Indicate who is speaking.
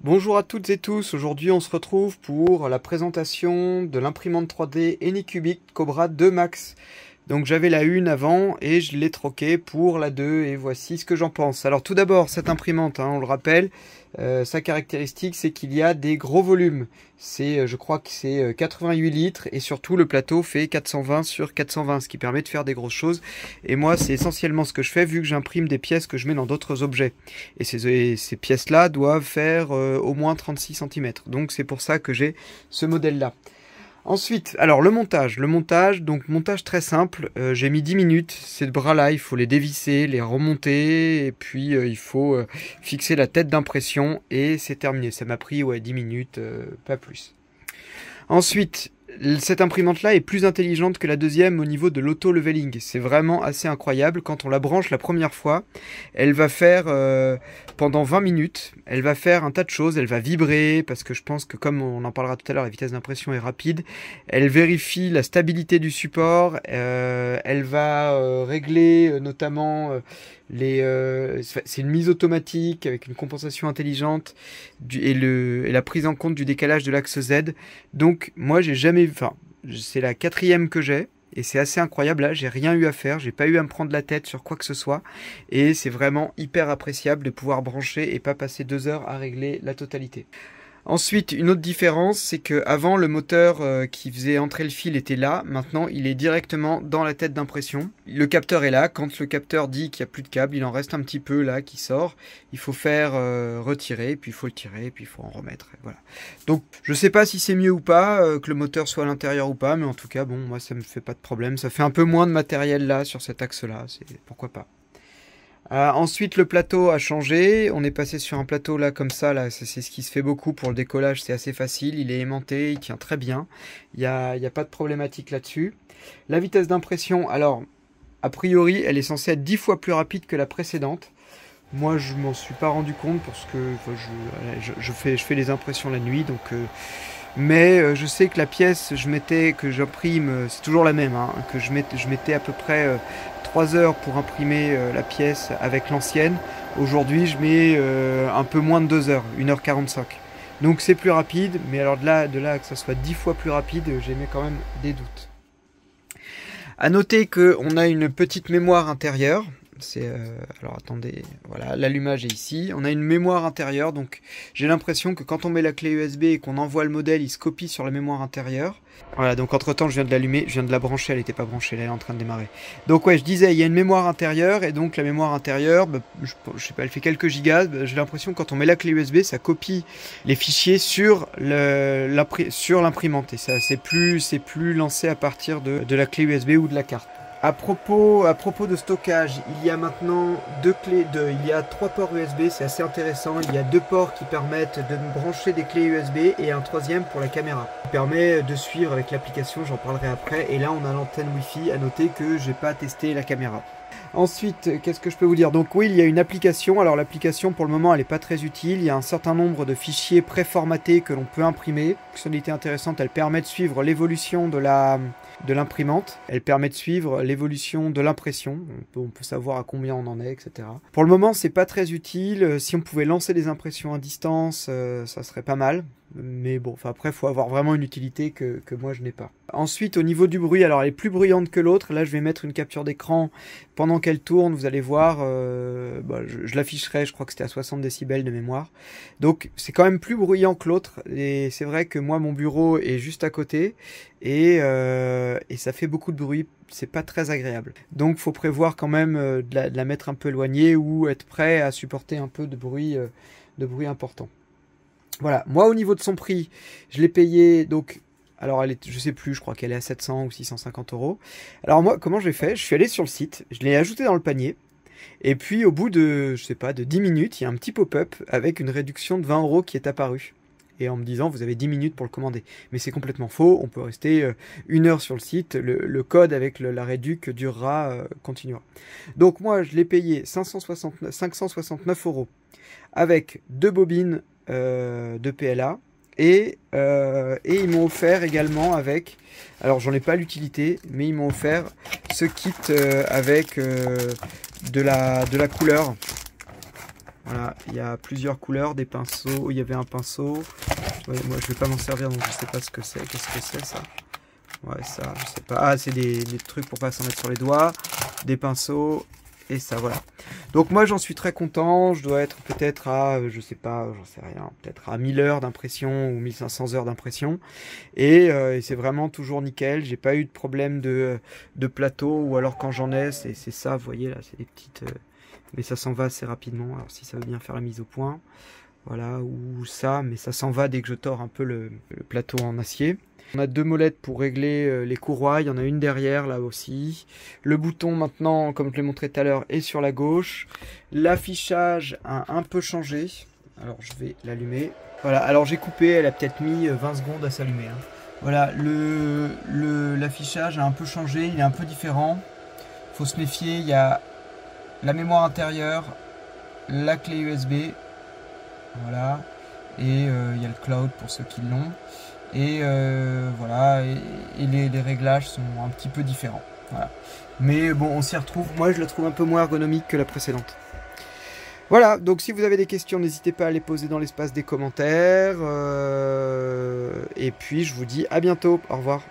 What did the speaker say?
Speaker 1: Bonjour à toutes et tous, aujourd'hui on se retrouve pour la présentation de l'imprimante 3D Anycubic Cobra 2 Max. Donc j'avais la 1 avant et je l'ai troquée pour la 2 et voici ce que j'en pense. Alors tout d'abord cette imprimante, on le rappelle, sa caractéristique c'est qu'il y a des gros volumes. Je crois que c'est 88 litres et surtout le plateau fait 420 sur 420, ce qui permet de faire des grosses choses. Et moi c'est essentiellement ce que je fais vu que j'imprime des pièces que je mets dans d'autres objets. Et ces pièces-là doivent faire au moins 36 cm. Donc c'est pour ça que j'ai ce modèle-là. Ensuite, alors le montage, donc montage très simple, j'ai mis 10 minutes, ces bras-là, il faut les dévisser, les remonter, et puis il faut fixer la tête d'impression, et c'est terminé, ça m'a pris 10 minutes, pas plus. Ensuite, cette imprimante-là est plus intelligente que la deuxième au niveau de l'auto-leveling. C'est vraiment assez incroyable. Quand on la branche la première fois, elle va faire, pendant 20 minutes, elle va faire un tas de choses. Elle va vibrer, parce que je pense que comme on en parlera tout à l'heure, la vitesse d'impression est rapide. Elle vérifie la stabilité du support. Elle va régler notamment... c'est une mise automatique avec une compensation intelligente et la prise en compte du décalage de l'axe Z. Donc moi j'ai jamais, c'est la 4e que j'ai et c'est assez incroyable. Là j'ai rien eu à faire, j'ai pas eu à me prendre la tête sur quoi que ce soit et c'est vraiment hyper appréciable de pouvoir brancher et pas passer 2 heures à régler la totalité. Ensuite, une autre différence, c'est que avant le moteur qui faisait entrer le fil était là. Maintenant, il est directement dans la tête d'impression. Le capteur est là. Quand le capteur dit qu'il n'y a plus de câble, il en reste un petit peu là qui sort. Il faut faire retirer, puis il faut le tirer, puis il faut en remettre. Voilà. Donc, je sais pas si c'est mieux ou pas que le moteur soit à l'intérieur ou pas, mais en tout cas, bon, moi, ça me fait pas de problème. Ça fait un peu moins de matériel là sur cet axe-là. Pourquoi pas. Ensuite le plateau a changé, on est passé sur un plateau là comme ça, là c'est ce qui se fait beaucoup pour le décollage, c'est assez facile, il est aimanté, il tient très bien, il n'y a pas de problématique là-dessus. La vitesse d'impression, alors a priori elle est censée être 10 fois plus rapide que la précédente. Moi je m'en suis pas rendu compte parce que je fais les impressions la nuit, donc mais je sais que la pièce que j'imprime, c'est toujours la même, que je mettais à peu près 3 heures pour imprimer la pièce avec l'ancienne. Aujourd'hui je mets un peu moins de 2 heures, 1h45. Donc c'est plus rapide, mais alors de là que ça soit 10 fois plus rapide, j'émets quand même des doutes. À noter qu'on a une petite mémoire intérieure. Alors attendez, voilà, l'allumage est ici. On a une mémoire intérieure, donc j'ai l'impression que quand on met la clé USB et qu'on envoie le modèle, il se copie sur la mémoire intérieure. Voilà, donc entre temps je viens de l'allumer, je viens de la brancher, elle n'était pas branchée, elle est en train de démarrer. Donc ouais, je disais, il y a une mémoire intérieure, et donc la mémoire intérieure, je sais pas, elle fait quelques gigas. J'ai l'impression que quand on met la clé USB, ça copie les fichiers sur l'imprimante, et ça c'est plus lancé à partir de la clé USB ou de la carte. À propos de stockage, il y a maintenant il y a 3 ports USB, c'est assez intéressant. Il y a 2 ports qui permettent de brancher des clés USB et un 3e pour la caméra. Qui permet de suivre avec l'application, j'en parlerai après. Et là on a l'antenne Wi-Fi, à noter que j'ai pas testé la caméra. Ensuite, qu'est-ce que je peux vous dire? Donc oui, il y a une application. Alors l'application pour le moment elle n'est pas très utile. Il y a un certain nombre de fichiers préformatés que l'on peut imprimer. Fonctionnalité intéressante, elle permet de suivre l'évolution de l'imprimante. Elle permet de suivre l'évolution de l'impression. On peut savoir à combien on en est, etc. Pour le moment, c'est pas très utile. Si on pouvait lancer des impressions à distance, ça serait pas mal. Mais bon, après, il faut avoir vraiment une utilité que moi, je n'ai pas. Ensuite, au niveau du bruit, alors elle est plus bruyante que l'autre. Là, je vais mettre une capture d'écran pendant qu'elle tourne. Vous allez voir, je l'afficherai, je crois que c'était à 60 décibels de mémoire. Donc, c'est quand même plus bruyant que l'autre. Et c'est vrai que moi, mon bureau est juste à côté. Et ça fait beaucoup de bruit. C'est pas très agréable. Donc, faut prévoir quand même de la mettre un peu éloignée ou être prêt à supporter un peu de bruit important. Voilà, moi au niveau de son prix, je l'ai payé, donc, alors je sais plus, je crois qu'elle est à 700 ou 650 €. Alors moi, comment j'ai fait? Je suis allé sur le site, je l'ai ajouté dans le panier, et puis au bout de, je sais pas, de 10 minutes, il y a un petit pop-up avec une réduction de 20 € qui est apparue. Et en me disant, vous avez 10 minutes pour le commander. Mais c'est complètement faux, on peut rester 1 heure sur le site, le code avec la réduc continuera. Donc moi, je l'ai payé 569 € avec 2 bobines de PLA et ils m'ont offert également avec, alors j'en ai pas l'utilité, mais ils m'ont offert ce kit avec de la couleur. Voilà, il y a plusieurs couleurs, des pinceaux. Il y avait un pinceau. Ouais, moi, je vais pas m'en servir, donc je sais pas ce que c'est. Qu'est-ce que c'est, ça? Ouais, ça, je sais pas. Ah, c'est des trucs pour pas s'en mettre sur les doigts. Des pinceaux. Et ça, voilà. Donc moi, j'en suis très content. Je dois être peut-être à, je sais pas, j'en sais rien, peut-être à 1000 heures d'impression ou 1500 heures d'impression. Et c'est vraiment toujours nickel. J'ai pas eu de problème de plateau. Ou alors quand j'en ai, c'est ça, vous voyez là, c'est des petites... mais ça s'en va assez rapidement. Alors si ça veut bien faire la mise au point. Voilà, ou ça, mais ça s'en va dès que je tords un peu le plateau en acier. On a deux molettes pour régler les courroies, il y en a une derrière là aussi. Le bouton maintenant, comme je l'ai montré tout à l'heure, est sur la gauche. L'affichage a un peu changé. Alors je vais l'allumer. Voilà, alors j'ai coupé, elle a peut-être mis 20 secondes à s'allumer. Hein. Voilà, l'affichage a un peu changé, il est un peu différent. Faut se méfier, il y a la mémoire intérieure, la clé USB. Voilà, et il y a le cloud pour ceux qui l'ont. Et voilà, et les réglages sont un petit peu différents. Voilà. Mais bon, on s'y retrouve. Moi, je la trouve un peu moins ergonomique que la précédente. Voilà, donc si vous avez des questions, n'hésitez pas à les poser dans l'espace des commentaires. Et puis, je vous dis à bientôt. Au revoir.